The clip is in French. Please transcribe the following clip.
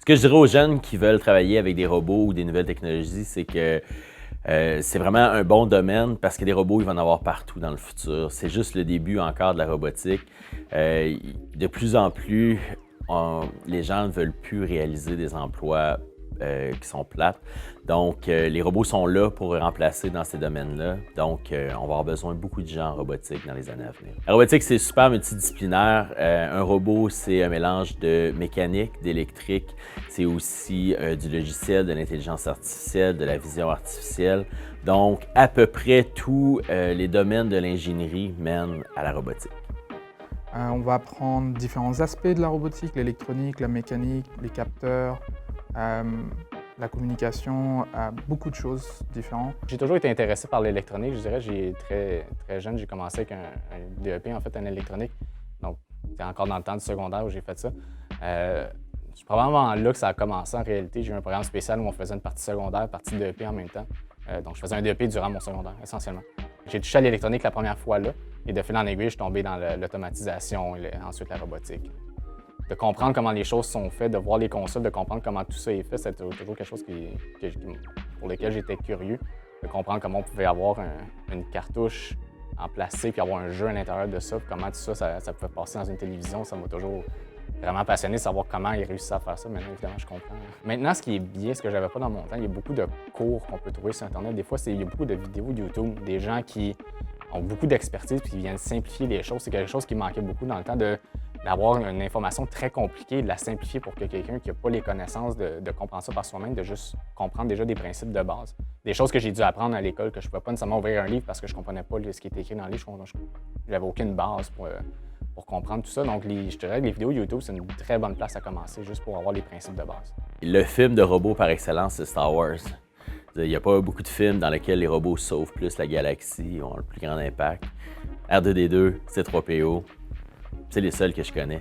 Ce que je dirais aux jeunes qui veulent travailler avec des robots ou des nouvelles technologies, c'est que c'est vraiment un bon domaine parce que des robots, il va en avoir partout dans le futur. C'est juste le début encore de la robotique. De plus en plus, les gens ne veulent plus réaliser des emplois qui sont plates. Donc, les robots sont là pour remplacer dans ces domaines-là. Donc, on va avoir besoin de beaucoup de gens en robotique dans les années à venir. La robotique, c'est super multidisciplinaire. Un robot, c'est un mélange de mécanique, d'électrique. C'est aussi du logiciel, de l'intelligence artificielle, de la vision artificielle. Donc, à peu près tous les domaines de l'ingénierie mènent à la robotique. On va apprendre différents aspects de la robotique, l'électronique, la mécanique, les capteurs, la communication, beaucoup de choses différentes. J'ai toujours été intéressé par l'électronique, je dirais. Très jeune, j'ai commencé avec un DEP en fait en électronique. Donc, c'était encore dans le temps du secondaire où j'ai fait ça. C'est probablement là que ça a commencé en réalité. J'ai eu un programme spécial où on faisait une partie secondaire, une partie DEP en même temps. Donc, je faisais un DEP durant mon secondaire, essentiellement. J'ai touché à l'électronique la première fois là, et de fil en aiguille, je suis tombé dans l'automatisation et ensuite la robotique. De comprendre comment les choses sont faites, de voir les consoles, de comprendre comment tout ça est fait, c'est toujours quelque chose pour lequel j'étais curieux. De comprendre comment on pouvait avoir une cartouche en plastique puis avoir un jeu à l'intérieur de ça, puis comment tout ça, ça pouvait passer dans une télévision. Ça m'a toujours vraiment passionné de savoir comment ils réussissaient à faire ça. Maintenant, évidemment, je comprends. Maintenant, ce qui est bien, ce que j'avais pas dans mon temps, il y a beaucoup de cours qu'on peut trouver sur Internet. Des fois, il y a beaucoup de vidéos YouTube, des gens qui ont beaucoup d'expertise puis qui viennent simplifier les choses. C'est quelque chose qui manquait beaucoup dans le temps d'avoir une information très compliquée, de la simplifier pour que quelqu'un qui n'a pas les connaissances de comprendre ça par soi-même, de juste comprendre déjà des principes de base. Des choses que j'ai dû apprendre à l'école, que je ne pouvais pas nécessairement ouvrir un livre parce que je ne comprenais pas ce qui était écrit dans le livre. Je n'avais aucune base pour comprendre tout ça. Donc, je dirais que les vidéos YouTube, c'est une très bonne place à commencer, juste pour avoir les principes de base. Le film de robot par excellence, c'est Star Wars. Il n'y a pas beaucoup de films dans lesquels les robots sauvent plus la galaxie, ont le plus grand impact. R2-D2, C3PO, c'est les seuls que je connais.